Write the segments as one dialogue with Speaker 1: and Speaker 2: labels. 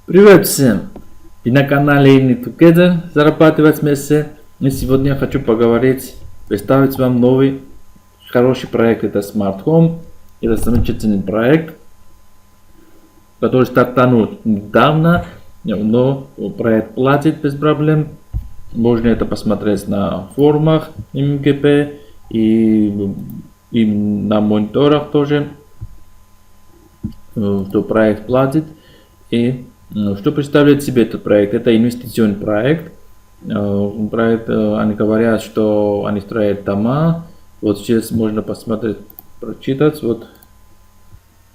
Speaker 1: Привет всем! Вы на канале In Together зарабатывать вместе. И сегодня я хочу представить вам новый хороший проект. Это Smart Home. Это замечательный проект, который стартанул недавно, но проект платит без проблем. Можно это посмотреть на форумах МГП и на мониторах тоже, что проект платит. И что представляет себе этот проект? Это инвестиционный проект. Они говорят, что они строят дома. Вот сейчас можно посмотреть, прочитать. Вот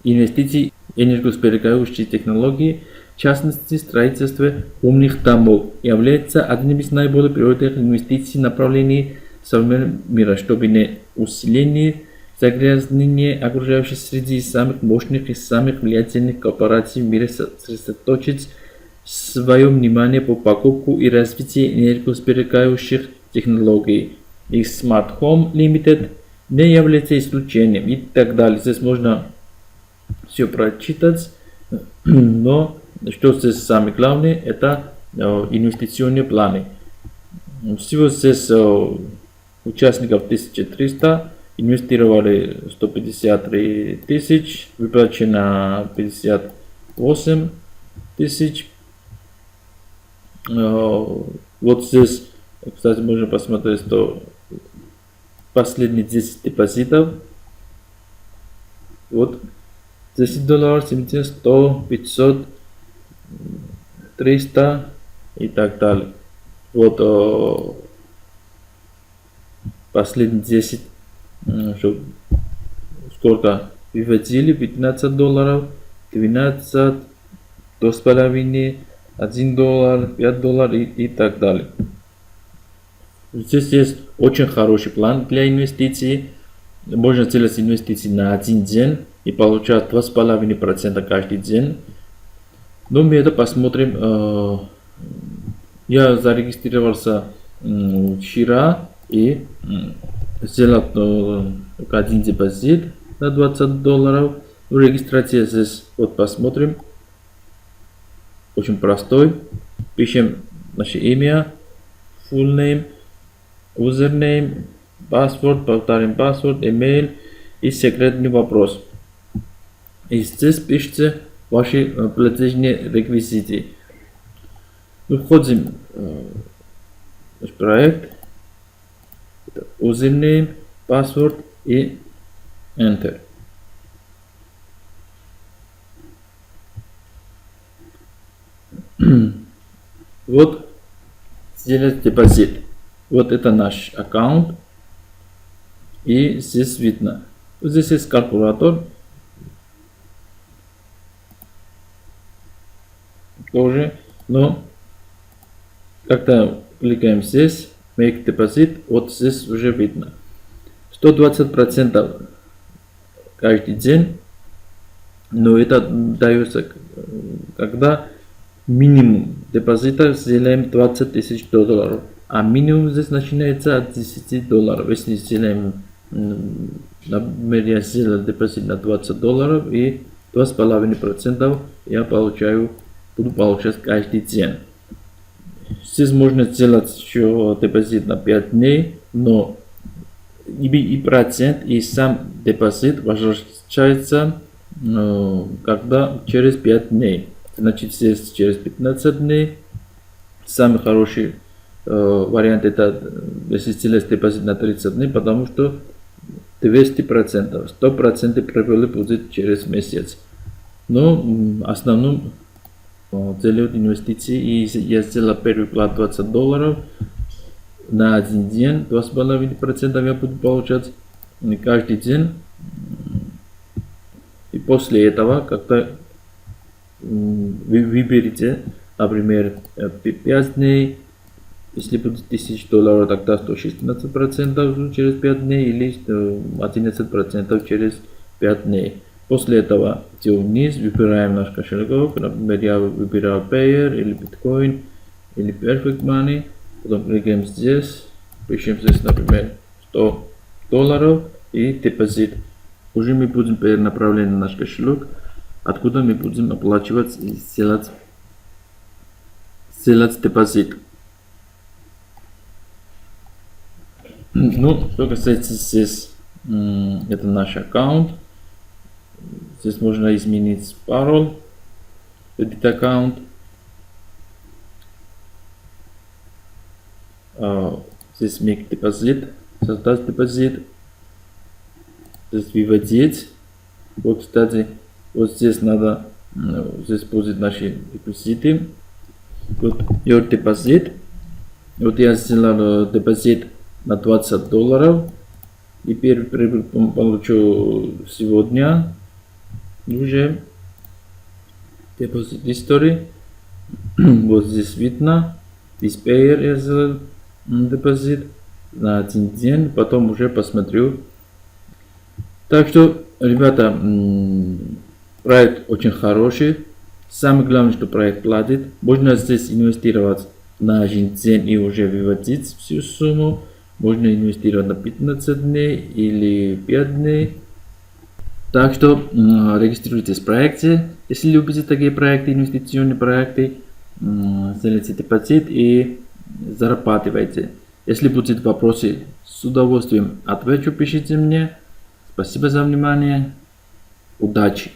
Speaker 1: инвестиции энергосберегающие технологии, в частности строительство умных домов, является одним из наиболее приоритетных инвестиций направлений современного мира, чтобы не усиление загрязнение окружающей среды самых мощных и самых влиятельных корпораций в мире сосредоточить свое внимание по покупку и развитию энергосберегающих технологий. И Smart Home Limited не является исключением и так далее. Здесь можно все прочитать, но что здесь самое главное, это инвестиционные планы. Всего здесь участников 1300, инвестировали 153 тысяч, выплачено 58 тысяч. Вот здесь, кстати, можно посмотреть, что последние 10 депозитов. Вот $10, 70, 100, 500, 300 и так далее. Вот последние 10, сколько выводили, $15, 12, $2,5, $1, $5 и так далее. Здесь есть очень хороший план для инвестиций. Можно сделать инвестиции на один день и получать 2,5% каждый день. Но мы это посмотрим. Я зарегистрировался вчера и сделал один депозит на $20. Регистрация здесь, вот посмотрим. Очень простой. Пишем наше имя, full name, username, password, повторим password, email и секретный вопрос. И здесь пишите ваши платежные реквизиты. Входим в наш проект. Username, password и Enter. Вот сделать депозит. Вот это наш аккаунт. И здесь видно. Здесь есть калькулятор. Тоже. Но когда кликаем здесь, Make Deposit, вот здесь уже видно. 120% каждый день. Но это дается, когда минимум депозита сделаем $20 тысяч. А минимум здесь начинается от $10. Если сделаем, например, я сделал депозит на $20 и 2,5% я буду получать каждый день. Здесь можно сделать еще депозит на 5 дней, но и процент, и сам депозит возвращается когда через 5 дней. Значит, здесь через 15 дней. Самый хороший вариант это, если сделать депозит на 30 дней, потому что 200%, 100% прибыли будет через месяц. Но в основном делают инвестиции, и я сделал первый вклад $20 на один день, 2,5% я буду получать каждый день. И после этого, когда вы выберете, например, 5 дней, если будет $1000, тогда 116% через 5 дней или 11% через 5 дней. После этого идем вниз, выбираем наш кошелек, например, я выбираю Payer или Bitcoin или Perfect Money, потом кликаем здесь, пишем здесь, например, $100 и депозит. Уже мы будем перенаправлять на наш кошелек, откуда мы будем оплачивать и сделать сделать депозит. Ну, что касается здесь, это наш аккаунт. Здесь можно изменить пароль, этот аккаунт. Здесь make депозит, создать депозит. Здесь выводить. Вот, кстати, вот здесь надо, здесь будет наши реквизиты. Вот your депозит. Вот я сделал депозит на $20. Теперь получу сегодня уже депозит истории. Вот здесь видно. Display я сделал депозит на 1 день. Потом уже посмотрю. Так что, ребята, проект очень хороший. Самое главное, что проект платит. Можно здесь инвестировать на 1 день и уже выводить всю сумму. Можно инвестировать на 15 дней или 5 дней. Так что регистрируйтесь в проекте. Если любите такие проекты, инвестиционные проекты, сделайте депозит и зарабатывайте. Если будут вопросы, с удовольствием отвечу, пишите мне. Спасибо за внимание. Удачи!